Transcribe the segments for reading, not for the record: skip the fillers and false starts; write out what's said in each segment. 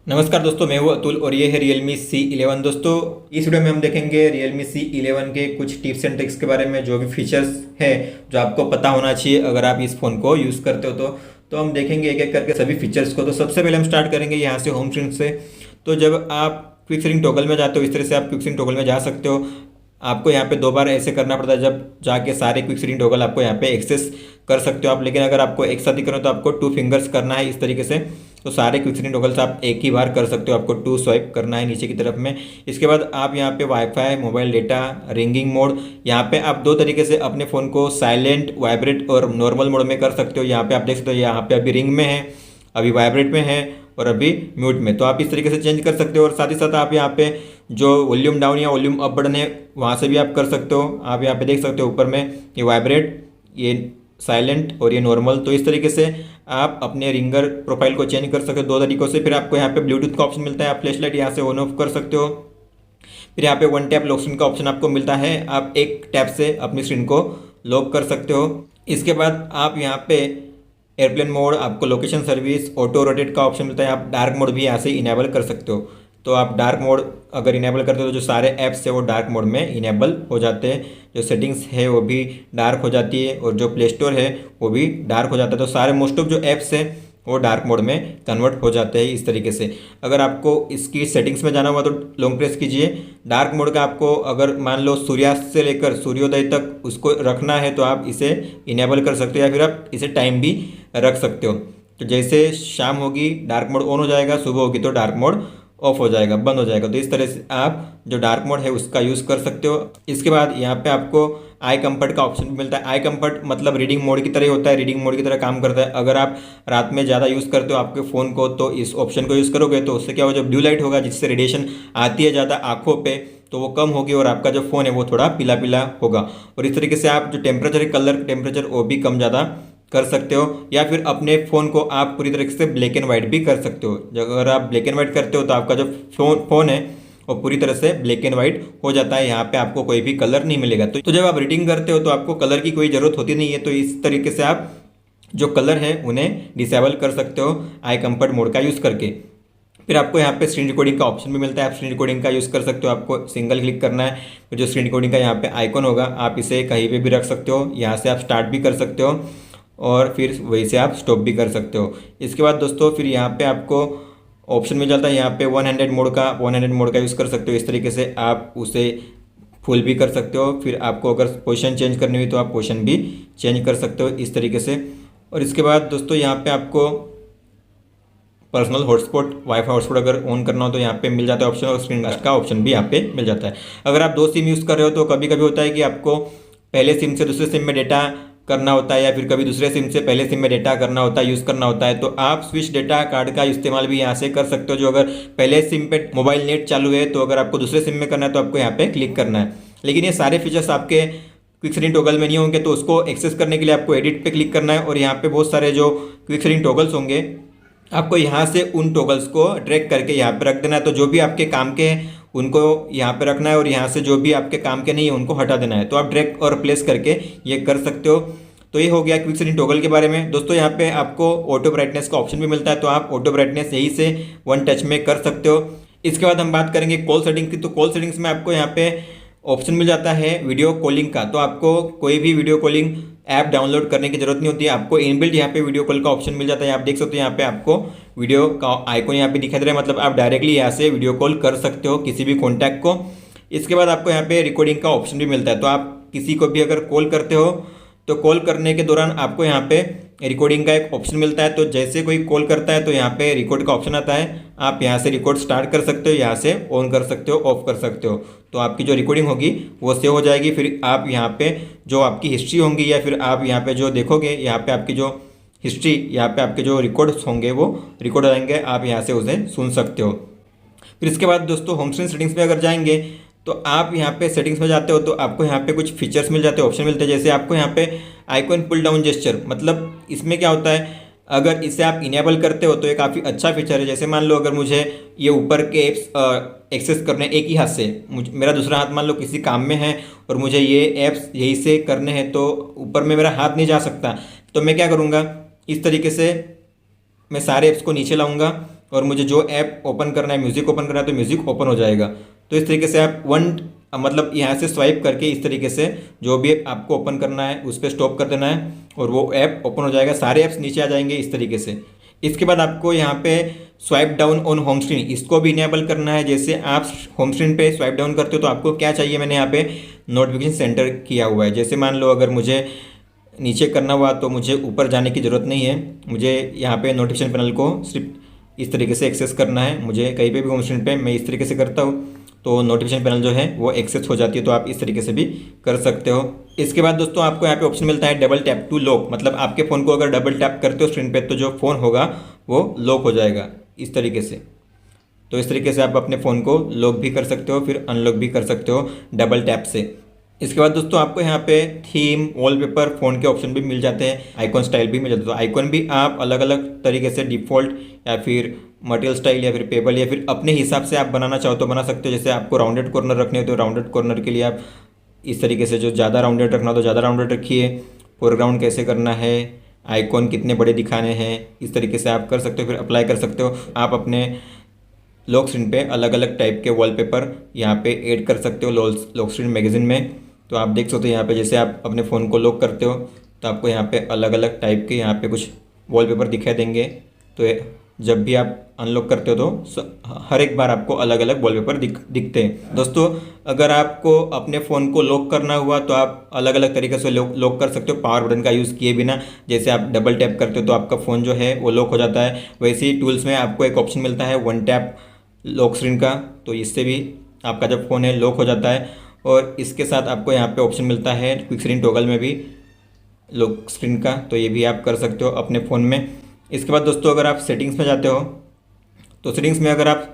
नमस्कार दोस्तों, मैं हूं अतुल और ये है Realme C11। दोस्तों, इस वीडियो में हम देखेंगे Realme C11 के कुछ टिप्स एंड ट्रिक्स के बारे में, जो भी फीचर्स है जो आपको पता होना चाहिए अगर आप इस फ़ोन को यूज़ करते हो तो हम देखेंगे एक एक करके सभी फीचर्स को। तो सबसे पहले हम स्टार्ट करेंगे यहाँ से, होम स्क्रीन से। तो जब आप क्विक सेटिंग टॉगल में जाते हो, इस तरह से आप क्विक सेटिंग टॉगल में जा सकते हो। आपको यहाँ पे 2 बार ऐसे करना पड़ता है, जब जाके सारे क्विक सेटिंग टॉगल आपको यहाँ पे एक्सेस कर सकते हो आप। लेकिन अगर आपको एक साथ ही करना हो तो आपको 2 फिंगर्स करना है इस तरीके से। तो सारे क्विक सेटिंग टॉगल्स आप एक ही बार कर सकते हो, आपको 2 स्वाइप करना है नीचे की तरफ में। इसके बाद आप यहाँ पे wifi, mobile data, ringing mode, यहाँ पे आप 2 तरीके से अपने फ़ोन को साइलेंट, वाइब्रेट और नॉर्मल मोड में कर सकते हो। यहाँ पे आप देख सकते हो, यहाँ पे अभी रिंग में है, अभी वाइब्रेट में है और अभी म्यूट में। तो आप इस तरीके से चेंज कर सकते हो। और साथ ही साथ आप यहाँ पे जो वॉल्यूम डाउन या वॉल्यूम अप बटन है वहाँ से भी आप कर सकते हो। आप यहाँ पे देख सकते हो ऊपर में ये वाइब्रेट, ये साइलेंट और ये नॉर्मल। तो इस तरीके से आप अपने रिंगर प्रोफाइल को चेंज कर सकते हो 2 तरीकों से। फिर आपको यहाँ पे ब्लूटूथ का ऑप्शन मिलता है, आप फ्लैश लाइट यहाँ से ऑन ऑफ कर सकते हो। फिर यहाँ पे 1 टैप लॉक स्क्रीन का ऑप्शन आपको मिलता है, आप एक टैप से अपनी स्क्रीन को लॉक कर सकते हो। इसके बाद आप यहाँ पे एयरप्लेन मोड, आपको लोकेशन सर्विस, ऑटो रोटेट का ऑप्शन मिलता है। आप डार्क मोड भी यहाँ से इनेबल कर सकते हो। तो आप डार्क मोड अगर इनेबल करते हो तो जो सारे ऐप्स है वो डार्क मोड में इनेबल हो जाते हैं। जो सेटिंग्स है वो भी डार्क हो जाती है और जो प्ले स्टोर है वो भी डार्क हो जाता है। तो सारे मोस्ट ऑफ जो ऐप्स हैं वो डार्क मोड में कन्वर्ट हो जाते हैं इस तरीके से। अगर आपको इसकी सेटिंग्स में जाना हुआ तो लॉन्ग प्रेस कीजिए। डार्क मोड का आपको अगर मान लो सूर्यास्त से लेकर सूर्योदय तक उसको रखना है तो आप इसे इनेबल कर सकते हो, या फिर आप इसे टाइम भी रख सकते हो। तो जैसे शाम होगी डार्क मोड ऑन हो जाएगा, सुबह होगी तो डार्क मोड ऑफ हो जाएगा, बंद हो जाएगा। तो इस तरह से आप जो डार्क मोड है उसका यूज़ कर सकते हो। इसके बाद यहाँ पे आपको आई कंफर्ट का ऑप्शन भी मिलता है। आई कंफर्ट मतलब रीडिंग मोड की तरह ही होता है, रीडिंग मोड की तरह काम करता है। अगर आप रात में ज़्यादा यूज़ करते हो आपके फ़ोन को तो इस ऑप्शन को यूज़ करोगे तो उससे क्या होगा, जो ब्लू लाइट होगा जिससे रेडिएशन आती है ज़्यादा आँखों पर, तो वो कम होगी और आपका जो फ़ोन है वो थोड़ा पीला पीला होगा। और इस तरीके से आप जो टेम्परेचर है, कलर टेम्परेचर, वो भी कम ज़्यादा कर सकते हो। या फिर अपने फ़ोन को आप पूरी तरीके से ब्लैक एंड वाइट भी कर सकते हो। अगर आप ब्लैक एंड वाइट करते हो तो आपका जो फ़ोन है वो पूरी तरह से ब्लैक एंड वाइट हो जाता है, यहाँ पे आपको कोई भी कलर नहीं मिलेगा। तो जब आप रीडिंग करते हो तो आपको कलर की कोई ज़रूरत होती नहीं है। तो इस तरीके से आप जो कलर है उन्हें डिसेबल कर सकते हो आई कंफर्ट मोड का यूज़ करके। फिर आपको यहाँ पे स्क्रीन रिकॉर्डिंग का ऑप्शन भी मिलता है, आप स्क्रीन रिकॉर्डिंग का यूज़ कर सकते हो। आपको सिंगल क्लिक करना है, फिर जो स्क्रीन रिकॉर्डिंग का यहाँ पे आइकन होगा आप इसे कहीं पे भी रख सकते हो। यहाँ से आप स्टार्ट भी कर सकते हो और फिर वहीं से आप स्टॉप भी कर सकते हो। इसके बाद दोस्तों फिर यहाँ पे आपको ऑप्शन मिल जाता है, यहाँ पे 100 मोड का यूज़ कर सकते हो। इस तरीके से आप उसे फुल भी कर सकते हो। फिर आपको अगर पोजीशन चेंज करनी हुई तो आप पोजीशन भी चेंज कर सकते हो इस तरीके से। और इसके बाद दोस्तों यहाँ पे आपको पर्सनल हॉटस्पॉट, वाईफाई हॉटस्पॉट अगर ऑन करना हो तो यहाँ पे मिल जाता है ऑप्शन, और स्क्रीन कास्ट का ऑप्शन भी यहाँ पे मिल जाता है। अगर आप 2 सिम यूज़ कर रहे हो तो कभी कभी होता है कि आपको पहले सिम से दूसरे सिम में डेटा करना होता है, या फिर कभी दूसरे सिम से पहले सिम में डेटा करना होता है, यूज़ करना होता है। तो आप स्विच डेटा कार्ड का इस्तेमाल भी यहाँ से कर सकते हो। जो अगर पहले सिम पे मोबाइल नेट चालू है तो अगर आपको दूसरे सिम में करना है तो आपको यहाँ पे क्लिक करना है। लेकिन ये सारे फीचर्स आपके क्विक सेटिंग टॉगल में नहीं होंगे, तो उसको एक्सेस करने के लिए आपको एडिट पे क्लिक करना है। और यहाँ पे बहुत सारे जो क्विक सेटिंग टॉगल्स होंगे आपको यहाँ से उन टॉगल्स को ड्रैग करके यहाँ पे रख देना है। तो जो भी आपके काम के हैं उनको यहाँ पे रखना है और यहाँ से जो भी आपके काम के नहीं है उनको हटा देना है। तो आप ड्रैग और प्लेस करके ये कर सकते हो। तो ये हो गया क्विक सेटिंग टॉगल के बारे में। दोस्तों यहाँ पे आपको ऑटो ब्राइटनेस का ऑप्शन भी मिलता है, तो आप ऑटो ब्राइटनेस यहीं से 1 टच में कर सकते हो। इसके बाद हम बात करेंगे कॉल सेटिंग की। तो कॉल सेटिंग्स में आपको यहाँ पे ऑप्शन मिल जाता है वीडियो कॉलिंग का। तो आपको कोई भी वीडियो कॉलिंग ऐप डाउनलोड करने की जरूरत नहीं होती है, आपको इनबिल्ट यहाँ पे वीडियो कॉल का ऑप्शन मिल जाता है। आप देख सकते हो यहाँ पे आपको वीडियो का आइकन यहाँ पे दिखाई दे रहा है, मतलब आप डायरेक्टली यहाँ से वीडियो कॉल कर सकते हो किसी भी कॉन्टैक्ट को। इसके बाद आपको यहाँ पे रिकॉर्डिंग का ऑप्शन भी मिलता है। तो आप किसी को भी अगर कॉल करते हो तो कॉल करने के दौरान आपको यहाँ पे रिकॉर्डिंग का एक ऑप्शन मिलता है। तो जैसे कोई कॉल करता है तो यहाँ पे रिकॉर्ड का ऑप्शन आता है, आप यहाँ से रिकॉर्ड स्टार्ट कर सकते हो, यहाँ से ऑन कर सकते हो, ऑफ कर सकते हो। तो आपकी जो रिकॉर्डिंग होगी वो सेव हो जाएगी। फिर आप यहाँ पे जो आपकी हिस्ट्री होंगी या फिर आप यहाँ पे जो देखोगे, यहाँ पे आपकी जो हिस्ट्री, यहाँ पे आपके जो रिकॉर्ड्स होंगे वो रिकॉर्ड हो जाएंगे, आप यहाँ से उसे सुन सकते हो। फिर इसके बाद दोस्तों होम स्क्रीन सेटिंग्स में अगर जाएंगे तो आप यहाँ पे सेटिंग्स में जाते हो तो आपको यहाँ पे कुछ फीचर्स मिल जाते हैं, ऑप्शन मिलते हैं। जैसे आपको यहाँ पे आइकॉन पुल डाउन जेस्चर, मतलब इसमें क्या होता है, अगर इसे आप इनेबल करते हो तो ये काफ़ी अच्छा फीचर है। जैसे मान लो अगर मुझे ये ऊपर के एप्स एक्सेस करने एक ही हाथ से, मेरा दूसरा हाथ मान लो किसी काम में है और मुझे ये ऐप्स यहीं से करने हैं, तो ऊपर में मेरा हाथ नहीं जा सकता। तो मैं क्या करूँगा, इस तरीके से मैं सारे ऐप्स को नीचे लाऊंगा और मुझे जो ऐप ओपन करना है, म्यूज़िक ओपन करना है, तो म्यूज़िक ओपन हो जाएगा। तो इस तरीके से आप मतलब यहाँ से स्वाइप करके इस तरीके से जो भी आपको ओपन करना है उस पर स्टॉप कर देना है और वो ऐप ओपन हो जाएगा। सारे ऐप्स नीचे आ जाएंगे इस तरीके से। इसके बाद आपको यहाँ पे swipe down on home screen, इसको भी इनेबल करना है। जैसे आप होम स्क्रीन पे स्वाइप डाउन करते हो तो आपको क्या चाहिए, मैंने यहाँ पे नोटिफिकेशन सेंटर किया हुआ है। जैसे मान लो अगर मुझे नीचे करना हुआ तो मुझे ऊपर जाने की ज़रूरत नहीं है, मुझे यहाँ पे नोटिफिकेशन पैनल को सिर्फ इस तरीके से एक्सेस करना है। मुझे कहीं पे भी होम स्क्रीन पे मैं इस तरीके से करता हूँ तो नोटिफिकेशन पैनल जो है वो एक्सेस हो जाती है। तो आप इस तरीके से भी कर सकते हो। इसके बाद दोस्तों आपको यहाँ पे ऑप्शन मिलता है डबल टैप टू लॉक, मतलब आपके फ़ोन को अगर डबल टैप करते हो स्क्रीन पे तो जो फ़ोन होगा वो लॉक हो जाएगा इस तरीके से। तो इस तरीके से आप अपने फ़ोन को लॉक भी कर सकते हो, फिर अनलॉक भी कर सकते हो डबल टैप से। इसके बाद दोस्तों आपको यहाँ पे थीम, वॉलपेपर, फ़ोन के ऑप्शन भी मिल जाते हैं, आइकॉन स्टाइल भी मिल जाता है। तो आइकॉन भी आप अलग अलग तरीके से डिफ़ॉल्ट या फिर मटेरियल स्टाइल या फिर पेबल या फिर अपने हिसाब से आप बनाना चाहो तो बना सकते हो। जैसे आपको राउंडेड कॉर्नर रखने हो तो राउंडेड कॉर्नर के लिए आप इस तरीके से, जो ज़्यादा राउंडेड रखना हो तो ज़्यादा राउंडेड रखिए। फोरग्राउंड कैसे करना है, आइकॉन कितने बड़े दिखाने हैं, इस तरीके से आप कर सकते हो, फिर अप्लाई कर सकते हो। आप अपने लॉक स्क्रीन पे अलग अलग टाइप के वॉलपेपर यहाँ पे ऐड कर सकते हो लॉक स्क्रीन मैगजीन में। तो आप देख सकते हो यहाँ पे जैसे आप अपने फ़ोन को लॉक करते हो तो आपको यहाँ पे अलग अलग टाइप के यहाँ पे कुछ वॉलपेपर दिखाई देंगे। तो जब भी आप अनलॉक करते हो तो हर एक बार आपको अलग अलग वॉलपेपर दिखते हैं। दोस्तों अगर आपको अपने फ़ोन को लॉक करना हुआ तो आप अलग अलग तरीके से लॉक कर सकते हो पावर बटन का यूज़ किए बिना। जैसे आप डबल टैप करते हो तो आपका फ़ोन जो है वो लॉक हो जाता है। वैसे ही टूल्स में आपको एक ऑप्शन मिलता है वन टैप लॉक स्क्रीन का, तो इससे भी आपका जब फ़ोन है लॉक हो जाता है। और इसके साथ आपको यहाँ पे ऑप्शन मिलता है क्विक स्क्रीन टॉगल में भी लॉक स्क्रीन का, तो ये भी आप कर सकते हो अपने फ़ोन में। इसके बाद दोस्तों अगर आप सेटिंग्स में जाते हो तो सेटिंग्स में अगर आप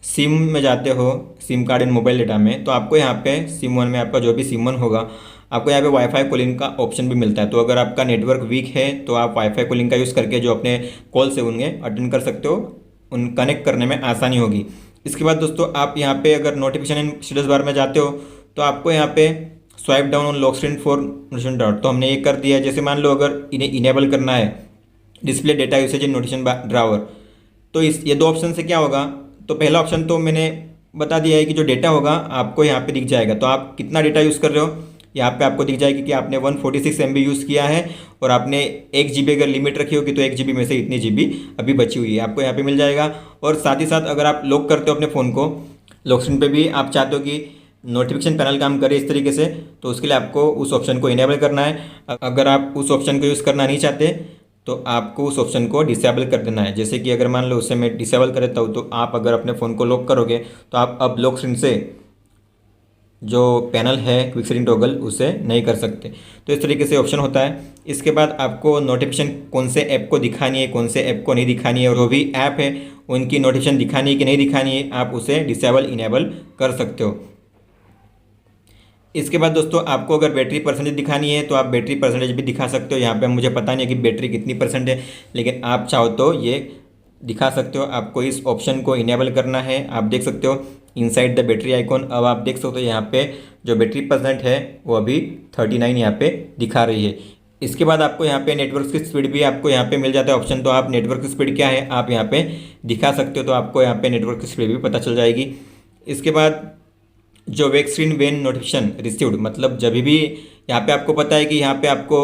सिम में जाते हो, सिम कार्ड इन मोबाइल डेटा में, तो आपको यहाँ पे सिम वन में आपका जो भी सिम वन होगा आपको यहाँ पे वाईफाई कॉलिंग का ऑप्शन भी मिलता है। तो अगर आपका नेटवर्क वीक है तो आप वाईफाई कॉलिंग का यूज़ करके जो अपने कॉल से होंगे अटेंड कर सकते हो, उन कनेक्ट करने में आसानी होगी। इसके बाद दोस्तों आप यहाँ पे अगर नोटिफिकेशन इन स्टेटस बार में जाते हो तो आपको यहाँ पे swipe down on lock screen for notification dot, तो हमने ये कर दिया है। जैसे मान लो अगर इन्हें इनेबल करना है डिस्प्ले डेटा यूसेज इन नोटिफिकेशन ड्रावर, तो ये दो ऑप्शन से क्या होगा, तो पहला ऑप्शन तो मैंने बता दिया है कि जो डेटा होगा आपको यहाँ पे दिख जाएगा। तो आप कितना डेटा यूज़ कर रहे हो यहाँ पे आपको दिख जाएगी कि आपने 146 MB यूज़ किया है और आपने 1 GB अगर लिमिट रखी होगी तो 1 GB में से इतनी GB अभी बची हुई है, आपको यहाँ पे मिल जाएगा। और साथ ही साथ अगर आप लॉक करते हो अपने फ़ोन को, लॉक स्क्रीन पे भी आप चाहते हो कि नोटिफिकेशन पैनल काम करे इस तरीके से, तो उसके लिए आपको उस ऑप्शन को इनेबल करना है। अगर आप उस ऑप्शन को यूज़ करना नहीं चाहते तो आपको उस ऑप्शन को डिसेबल कर देना है। जैसे कि अगर मान लो उसे मैं डिसेबल कर देता हूँ तो आप अगर अपने फ़ोन को लॉक करोगे तो आप अब लॉक स्क्रीन से जो पैनल है क्विक स्क्रीन टॉगल उसे नहीं कर सकते। तो इस तरीके से ऑप्शन होता है। इसके बाद आपको नोटिफिकेशन कौन से ऐप को दिखानी है, कौन से ऐप को नहीं दिखानी है, और जो भी ऐप है उनकी नोटिफिकेशन दिखानी है कि नहीं दिखानी है, आप उसे डिसेबल इनेबल कर सकते हो। इसके बाद दोस्तों आपको अगर बैटरी परसेंटेज दिखानी है तो आप बैटरी परसेंटेज भी दिखा सकते हो। यहाँ पे मुझे पता नहीं है कि बैटरी कितनी % है, लेकिन आप चाहो तो ये दिखा सकते हो। आपको इस ऑप्शन को इनेबल करना है। आप देख सकते हो इनसाइड द बैटरी आइकॉन, अब आप देख सकते हो यहाँ पे जो बैटरी % है वो अभी 39 यहाँ पे दिखा रही है। इसके बाद आपको यहाँ पे नेटवर्क की स्पीड भी आपको यहाँ पे मिल जाता है ऑप्शन, तो आप नेटवर्क की स्पीड क्या है आप यहाँ पे दिखा सकते हो, तो आपको यहाँ पे नेटवर्क की स्पीड भी पता चल जाएगी। इसके बाद जो वेक स्क्रीन वेन नोटिफिकेशन रिसीव्ड, मतलब जब भी यहाँ पे आपको पता है कि यहाँ पे आपको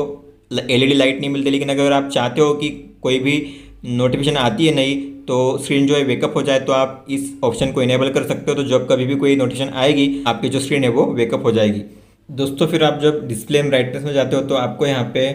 LED लाइट नहीं मिलती, लेकिन अगर आप चाहते हो कि कोई भी नोटिफिकेशन आती है नहीं तो स्क्रीन जो है वेकअप हो जाए, तो आप इस ऑप्शन को इनेबल कर सकते हो। तो जब कभी भी कोई नोटिफिकेशन आएगी आपकी जो स्क्रीन है वो वेकअप हो जाएगी। दोस्तों फिर आप जब डिस्प्ले एंड ब्राइटनेस में जाते हो तो आपको यहाँ पे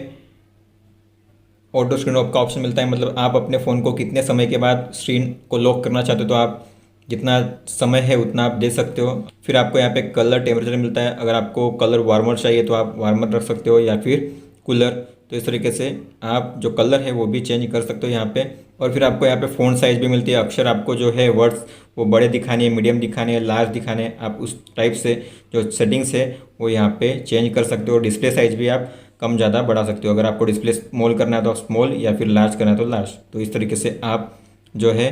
ऑटो स्क्रीन ऑफ का ऑप्शन मिलता है, मतलब आप अपने फ़ोन को कितने समय के बाद स्क्रीन को लॉक करना चाहते हो तो आप जितना समय है उतना आप दे सकते हो। फिर आपको यहाँ पे कलर टेम्परेचर मिलता है, अगर आपको कलर वार्मर चाहिए तो आप वार्मर रख सकते हो या फिर कूलर, तो इस तरीके से आप जो कलर है वो भी चेंज कर सकते हो यहाँ पे। और फिर आपको यहाँ पे फ़ॉन्ट साइज़ भी मिलती है, अक्षर आपको जो है वर्ड्स वो बड़े दिखाने हैं, मीडियम दिखाने हैं, लार्ज दिखाने हैं, आप उस टाइप से जो सेटिंग्स है वो यहाँ पे चेंज कर सकते हो। डिस्प्ले साइज़ भी आप कम ज़्यादा बढ़ा सकते हो, अगर आपको डिस्प्ले स्मॉल करना है तो स्मॉल या फिर लार्ज करना है तो लार्ज। तो इस तरीके से आप जो है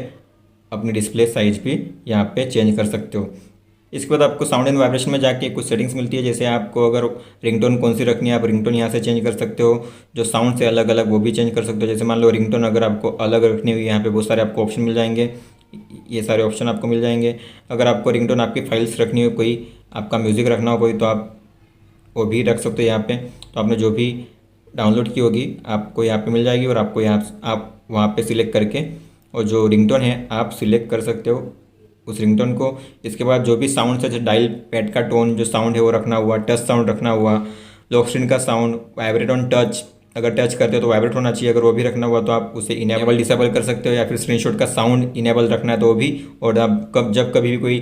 अपनी डिस्प्ले साइज भी यहाँ पे चेंज कर सकते हो। इसके बाद आपको साउंड एंड वाइब्रेशन में जाके कुछ सेटिंग्स मिलती है, जैसे आपको अगर रिंगटोन कौन सी रखनी है आप रिंगटोन यहाँ से चेंज कर सकते हो, जो साउंड से अलग अलग वो भी चेंज कर सकते हो। जैसे मान लो रिंगटोन अगर आपको अलग रखनी हुई, यहाँ पे बहुत सारे आपको ऑप्शन मिल जाएंगे, ये सारे ऑप्शन आपको मिल जाएंगे। अगर आपको रिंगटोन आपकी फाइल्स रखनी हो, कोई आपका म्यूज़िक रखना हो कोई, तो आप वो भी रख सकते हो यहाँ पे। तो आपने जो भी डाउनलोड की होगी आपको यहाँ पे मिल जाएगी, और आपको यहाँ आप वहाँ पे सिलेक्ट करके और जो रिंगटोन है आप सिलेक्ट कर सकते हो उस रिंगटोन को। इसके बाद जो भी साउंड है, डायल पैड का टोन जो साउंड है वो रखना हुआ, टच साउंड रखना हुआ, लॉक स्क्रीन का साउंड, वाइब्रेट ऑन टच, अगर टच करते हो तो वाइब्रेट होना चाहिए, अगर वो भी रखना हुआ तो आप उसे इनेबल डिसेबल कर सकते हो, या फिर स्क्रीनशॉट का साउंड इनेबल रखना है तो वो भी। और आप जब कभी भी कोई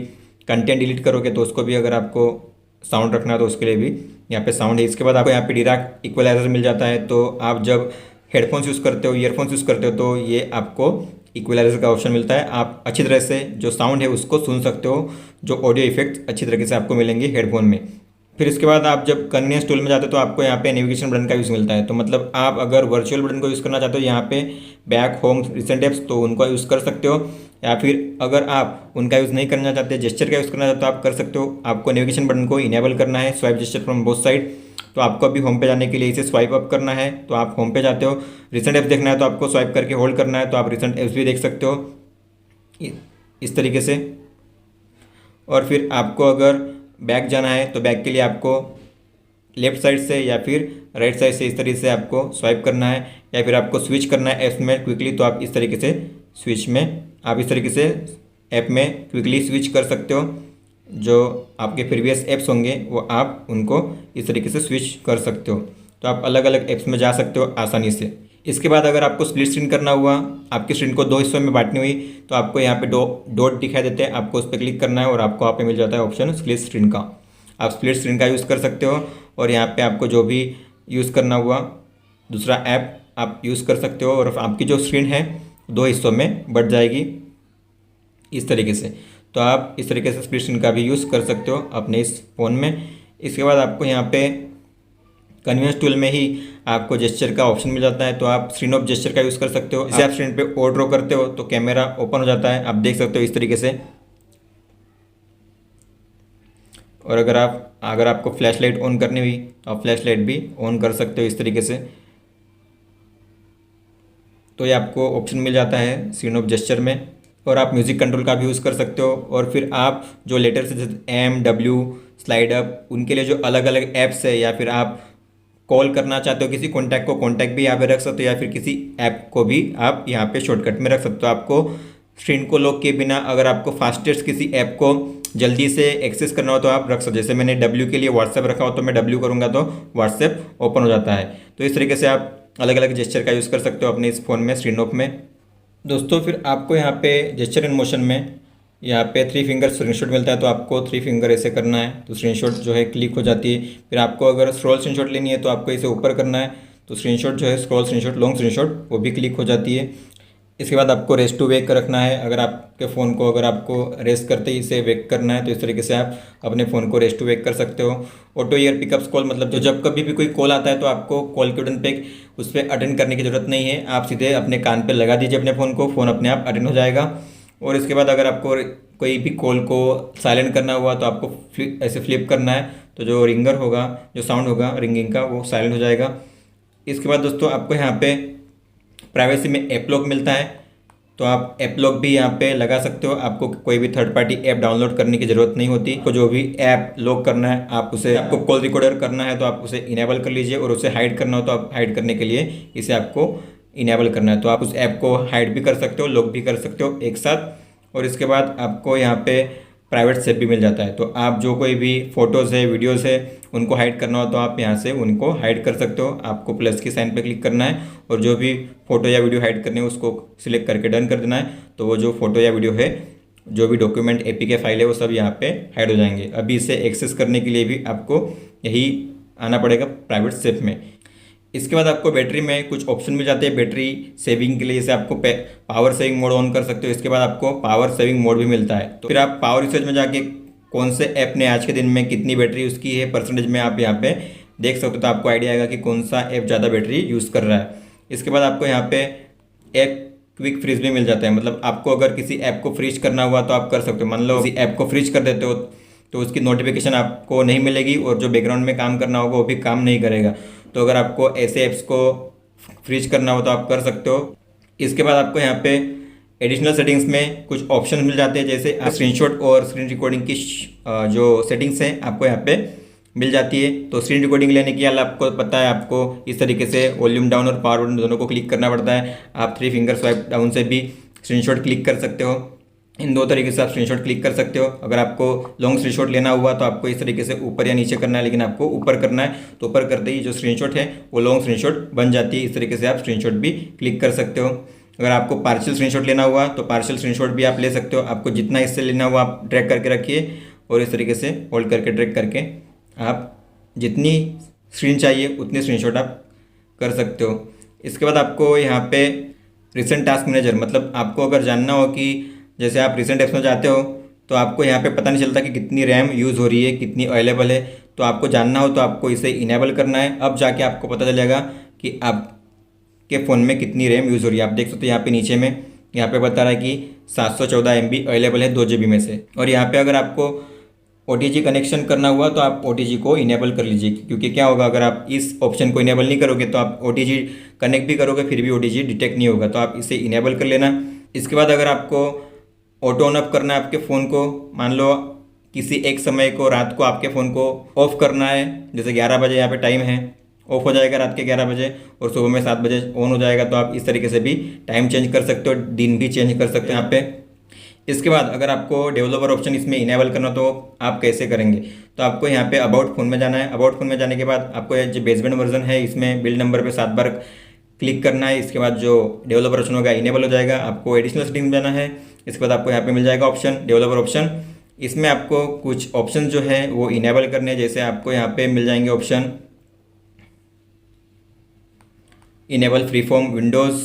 कंटेंट डिलीट करोगे तो उसको भी अगर आपको साउंड रखना है तो उसके लिए भी यहाँ पे साउंड है। इसके बाद आपको यहाँ पे डिराक्ट इक्वलाइजर मिल जाता है, तो आप जब हेडफोन्स यूज़ करते हो, ईयरफोन्स यूज़ करते हो तो ये आपको इक्वलाइजर का ऑप्शन मिलता है। आप अच्छी तरह से जो साउंड है उसको सुन सकते हो, जो ऑडियो इफेक्ट अच्छी तरीके से आपको मिलेंगे हेडफोन में। फिर इसके बाद आप जब कन्वीनियंस टूल में जाते हो तो आपको यहाँ पे नेविगेशन बटन का यूज़ मिलता है। तो मतलब आप अगर वर्चुअल बटन को यूज़ करना चाहते हो यहाँ पे बैक, होम, रिसेंट ऐप्स, तो उनको यूज़ कर सकते हो, या फिर अगर आप उनका यूज़ नहीं करना चाहते, जेस्चर का यूज़ करना चाहते हो तो आप कर सकते हो। आपको नेविगेशन बटन को इनेबल करना है, swipe gesture from both side. तो आपको अभी होम पे जाने के लिए इसे स्वाइप अप करना है, तो आप होम पे जाते हो। रिसेंट ऐप्स देखना है तो आपको स्वाइप करके होल्ड करना है, तो आप रिसेंट ऐप्स भी देख सकते हो इस तरीके से। और फिर आपको अगर बैक जाना है तो बैक के लिए आपको लेफ्ट साइड से या फिर राइट साइड से इस तरीके से आपको स्वाइप करना है, या फिर आपको स्विच करना है ऐप्स में क्विकली, तो आप इस तरीके से स्विच में आप इस तरीके से ऐप में क्विकली स्विच कर सकते हो। जो आपके प्रीवियस ऐप्स होंगे वो आप उनको इस तरीके से स्विच कर सकते हो, तो आप अलग अलग ऐप्स में जा सकते हो आसानी से। इसके बाद अगर आपको स्प्लिट स्क्रीन करना हुआ, आपकी स्क्रीन को 2 हिस्सों में बांटनी हुई, तो आपको यहाँ पे डॉट दिखाई देते हैं, आपको उस पर क्लिक करना है और आपको यहाँ पे मिल जाता है ऑप्शन स्प्लिट स्क्रीन का। आप स्प्लिट स्क्रीन का यूज़ कर सकते हो, और यहाँ पे आपको जो भी यूज़ करना हुआ दूसरा ऐप आप यूज़ कर सकते हो, और आपकी जो स्क्रीन है 2 हिस्सों में बढ़ जाएगी इस तरीके से। तो आप इस तरीके से स्प्लिट स्क्रीन का भी यूज़ कर सकते हो अपने इस फ़ोन में। इसके बाद आपको यहाँ पे कन्वीनियंस टूल में ही आपको जेस्चर का ऑप्शन मिल जाता है, तो आप स्क्रीन ऑफ जेस्चर का यूज़ कर सकते हो। जैसे आप स्क्रीन पे ओ ड्रॉ करते हो तो कैमरा ओपन हो जाता है, आप देख सकते हो इस तरीके से। और अगर आपको फ्लैश लाइट ऑन करनी हुई तो आप फ्लैश लाइट भी ऑन कर सकते हो इस तरीके से। तो ये आपको ऑप्शन मिल जाता है स्क्रीन ऑफ जेस्चर में। और आप म्यूज़िक कंट्रोल का भी यूज़ कर सकते हो। और फिर आप जो लेटर्स जैसे MW, स्लाइड अप, उनके लिए जो अलग अलग ऐप्स है, या फिर आप कॉल करना चाहते हो किसी कॉन्टैक्ट को, कॉन्टैक्ट भी यहाँ पे रख सकते हो, या फिर किसी ऐप को भी आप यहाँ पे शॉर्टकट में रख सकते हो। आपको स्क्रीन को लॉक किए बिना अगर आपको फास्टेस्ट किसी ऐप को जल्दी से एक्सेस करना हो तो आप रख सकते हो। जैसे मैंने W के लिए व्हाट्सएप रखा हो तो मैं W करूँगा तो व्हाट्सएप ओपन हो जाता है। तो इस तरीके से आप अलग अलग जेस्चर का यूज़ कर सकते हो अपने इस फ़ोन में स्क्रीन ऑफ में। दोस्तों फिर आपको यहाँ पे जेस्चर इन मोशन में यहाँ पे 3 फिंगर स्क्रीनशॉट मिलता है, तो आपको 3 फिंगर ऐसे करना है तो स्क्रीनशॉट जो है क्लिक हो जाती है। फिर आपको अगर स्क्रॉल स्क्रीनशॉट लेनी है तो आपको इसे ऊपर करना है, तो स्क्रीनशॉट जो है स्क्रॉल स्क्रीनशॉट, लॉन्ग स्क्रीनशॉट, वो भी क्लिक हो जाती है। इसके बाद आपको रेस्ट टू वेक रखना है। अगर आपके फ़ोन को अगर आपको रेस्ट करते ही इसे वेक करना है तो इस तरीके से आप अपने फ़ोन को रेस्ट टू वेक कर सकते हो। ऑटो ईयर पिकअप्स कॉल, मतलब जो जब कभी भी कोई कॉल आता है तो आपको कॉल के बटन पे उस पर अटेंड करने की ज़रूरत नहीं है, आप सीधे अपने कान पे लगा दीजिए अपने फ़ोन को, फ़ोन अपने आप अटेंड हो जाएगा। और इसके बाद अगर आपको कोई भी कॉल को साइलेंट करना हुआ तो आपको ऐसे फ्लिप करना है, तो जो रिंगर होगा, जो साउंड होगा रिंगिंग का, वो साइलेंट हो जाएगा। इसके बाद दोस्तों आपको यहाँ पे प्राइवेसी में ऐप लॉक मिलता है, तो आप ऐप लॉक भी यहाँ पे लगा सकते हो। आपको कोई भी थर्ड पार्टी ऐप डाउनलोड करने की ज़रूरत नहीं होती। तो जो भी ऐप लॉक करना है आपको कॉल रिकॉर्डर करना है तो आप उसे इनेबल कर लीजिए, और उसे हाइड करना हो तो आप हाइड करने के लिए इसे आपको इनेबल करना है। तो आप उस ऐप को हाइड भी कर सकते हो, लॉक भी कर सकते हो एक साथ। और इसके बाद आपको यहाँ पे प्राइवेट सेव भी मिल जाता है, तो आप जो कोई भी फ़ोटोज़ है, वीडियोज़ है, उनको हाइड करना हो तो आप यहाँ से उनको हाइड कर सकते हो। आपको प्लस की साइन पे क्लिक करना है और जो भी फ़ोटो या वीडियो हाइड करनी है उसको सिलेक्ट करके डन कर देना है, तो वो जो फोटो या वीडियो है, जो भी डॉक्यूमेंट APK फाइल है, वो सब यहाँ पे हाइड हो जाएंगे। अभी इसे एक्सेस करने के लिए भी आपको यही आना पड़ेगा प्राइवेट सेव में। इसके बाद आपको बैटरी में कुछ ऑप्शन मिल जाते हैं बैटरी सेविंग के लिए, जैसे आपको पावर सेविंग मोड ऑन कर सकते हो। इसके बाद आपको पावर सेविंग मोड भी मिलता है। तो फिर आप पावर यूसेज में जाके कौन से ऐप ने आज के दिन में कितनी बैटरी यूज़ की है परसेंटेज में आप यहाँ पे देख सकते हो, तो आपको आइडिया आएगा कि कौन सा ऐप ज़्यादा बैटरी यूज़ कर रहा है। इसके बाद आपको यहाँ पे ऐप क्विक फ्रीज भी मिल जाता है, मतलब आपको अगर किसी ऐप को फ्रीज करना हुआ तो आप कर सकते हो। मान लो किसी ऐप को फ्रीज कर देते हो तो उसकी नोटिफिकेशन आपको नहीं मिलेगी और जो बैकग्राउंड में काम करना होगा वो भी काम नहीं करेगा। तो अगर आपको ऐसे ऐप्स को फ्रीज करना हो तो आप कर सकते हो। इसके बाद आपको यहाँ पे एडिशनल सेटिंग्स में कुछ ऑप्शन मिल जाते हैं, जैसे स्क्रीनशॉट और स्क्रीन रिकॉर्डिंग की जो सेटिंग्स हैं आपको यहाँ पे मिल जाती है। तो स्क्रीन रिकॉर्डिंग लेने के लिए आपको पता है, आपको इस तरीके से वॉल्यूम डाउन और पावर बटन दोनों को क्लिक करना पड़ता है। आप 3 फिंगर स्वाइप डाउन से भी स्क्रीनशॉट क्लिक कर सकते हो। इन 2 तरीके से आप स्क्रीनशॉट क्लिक कर सकते हो। अगर आपको लॉन्ग स्क्रीनशॉट लेना हुआ तो आपको इस तरीके से ऊपर या नीचे करना है, लेकिन आपको ऊपर करना है। तो ऊपर करते ही जो स्क्रीनशॉट है वो लॉन्ग स्क्रीनशॉट बन जाती है। इस तरीके से आप स्क्रीनशॉट भी क्लिक कर सकते हो। अगर आपको पार्शियल स्क्रीनशॉट लेना हुआ तो पार्शियल स्क्रीनशॉट भी आप ले सकते हो। आपको जितना इससे लेना हुआ आप ड्रैग करके रखिए और इस तरीके से होल्ड करके ड्रैग करके आप जितनी स्क्रीन चाहिए उतनी स्क्रीनशॉट आप कर सकते हो। इसके बाद आपको यहाँ पे रिसेंट टास्क मैनेजर, मतलब आपको अगर जानना हो कि जैसे आप रिसेंट ऐप्स में जाते हो तो आपको यहाँ पे पता नहीं चलता कि कितनी रैम यूज़ हो रही है, कितनी अवेलेबल है। तो आपको जानना हो तो आपको इसे इनेबल करना है। अब जाके आपको पता चलेगा कि आपके फ़ोन में कितनी रैम यूज़ हो रही है। आप देख सकते हो यहाँ पे नीचे में यहाँ पे बता रहा है कि 714 MB अवेलेबल है 2 GB में से। और यहाँ पे अगर आपको OTG कनेक्शन करना हुआ तो आप OTG को इनेबल कर लीजिए, क्योंकि क्या होगा अगर आप इस ऑप्शन को इनेबल नहीं करोगे तो आप OTG कनेक्ट भी करोगे फिर भी OTG डिटेक्ट नहीं होगा। तो आप इसे इनेबल कर लेना। इसके बाद अगर आपको ऑटो ऑन ऑफ करना है आपके फ़ोन को, मान लो किसी एक समय को रात को आपके फ़ोन को ऑफ़ करना है, जैसे 11 बजे यहाँ पे टाइम है, ऑफ हो जाएगा रात के 11 बजे और सुबह में 7 बजे ऑन हो जाएगा। तो आप इस तरीके से भी टाइम चेंज कर सकते हो, दिन भी चेंज कर सकते हो यहाँ पे। इसके बाद अगर आपको डेवलपर ऑप्शन इसमें इनेबल करना तो आप कैसे करेंगे, तो आपको यहाँ पे अबाउट फ़ोन में जाना है। अबाउट फ़ोन में जाने के बाद आपको जो बेसबैंड वर्जन है इसमें बिल्ड नंबर पे 7 बार क्लिक करना है। इसके बाद जो डेवलपर ऑप्शन होगा इनेबल हो जाएगा। आपको एडिशनल सेटिंग में जाना है। इसके बाद आपको यहाँ पे मिल जाएगा ऑप्शन डेवलपर ऑप्शन। इसमें आपको कुछ ऑप्शन जो है वो इनेबल करने हैं, जैसे आपको यहाँ पे मिल जाएंगे option enable free form Windows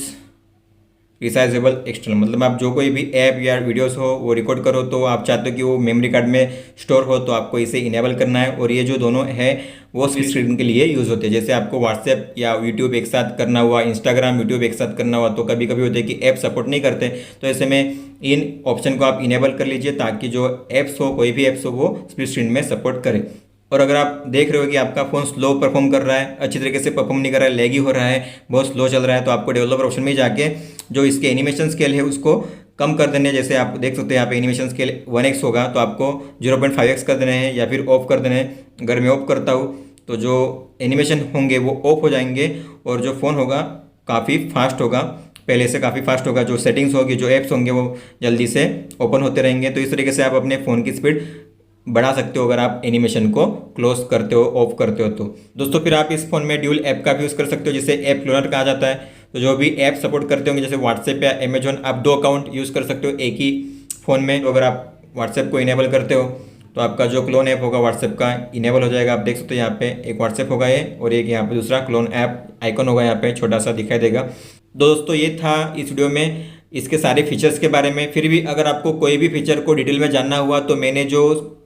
resizable external, मतलब आप जो कोई भी ऐप या वीडियोस हो वो रिकॉर्ड करो तो आप चाहते हो कि वो मेमोरी कार्ड में स्टोर हो, तो आपको इसे इनेबल करना है। और ये जो दोनों है वो स्प्लिट स्क्रीन के लिए यूज़ होते हैं। जैसे आपको व्हाट्सएप या यूट्यूब एक साथ करना हुआ, इंस्टाग्राम यूट्यूब एक साथ करना हुआ, तो कभी कभी होते हैं कि ऐप सपोर्ट नहीं करते। तो ऐसे में इन ऑप्शन को आप इनेबल कर लीजिए ताकि जो ऐप्स हो, कोई भी ऐप्स हो, वो स्प्लिट स्क्रीन में सपोर्ट करे। और अगर आप देख रहे हो कि आपका फ़ोन स्लो परफॉर्म कर रहा है, अच्छी तरीके से परफॉर्म नहीं कर रहा है, लैगी हो रहा है, बहुत स्लो चल रहा है, तो आपको डेवलपर ऑप्शन में जाके जो इसके एनिमेशन स्केल है उसको कम कर देने हैं। जैसे आप देख सकते हैं यहाँ पे एनिमेशन स्केल 1x होगा तो आपको 0.5x कर देने हैं या फिर ऑफ कर देने हैं। अगर मैं ऑफ करता हूँ तो जो एनिमेशन होंगे वो ऑफ हो जाएंगे और जो फ़ोन होगा काफ़ी फास्ट होगा, पहले से काफ़ी फास्ट होगा। जो सेटिंग्स होगी, जो ऐप्स होंगे वो जल्दी से ओपन होते रहेंगे। तो इस तरीके से आप अपने फ़ोन की स्पीड बढ़ा सकते हो अगर आप एनिमेशन को क्लोज करते हो, ऑफ करते हो। तो दोस्तों फिर आप इस फ़ोन में ड्यूल ऐप का भी यूज़ कर सकते हो, जिसे ऐप क्लोनर कहा जाता है। तो जो भी ऐप सपोर्ट करते होंगे जैसे व्हाट्सएप या अमेजॉन, आप 2 अकाउंट यूज़ कर सकते हो एक ही फ़ोन में। तो अगर आप व्हाट्सएप को इनेबल करते हो तो आपका जो क्लोन ऐप होगा व्हाट्सएप का इनेबल हो जाएगा। आप देख सकते हो यहाँ पे एक व्हाट्सएप होगा ये और एक यहाँ पे दूसरा क्लोन ऐप आइकन होगा, यहाँ पे छोटा सा दिखाई देगा। दोस्तों ये था इस वीडियो में इसके सारे फीचर्स के बारे में। फिर भी अगर आपको कोई भी फीचर को डिटेल में जानना हुआ तो मैंने जो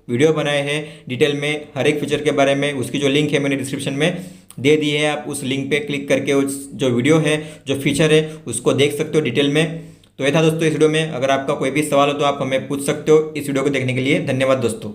वीडियो बनाए हैं डिटेल में हर एक फीचर के बारे में, उसकी जो लिंक है मैंने डिस्क्रिप्शन में दे दी है। आप उस लिंक पे क्लिक करके उस जो वीडियो है, जो फीचर है, उसको देख सकते हो डिटेल में। तो ये था दोस्तों इस वीडियो में। अगर आपका कोई भी सवाल हो तो आप हमें पूछ सकते हो। इस वीडियो को देखने के लिए धन्यवाद दोस्तों।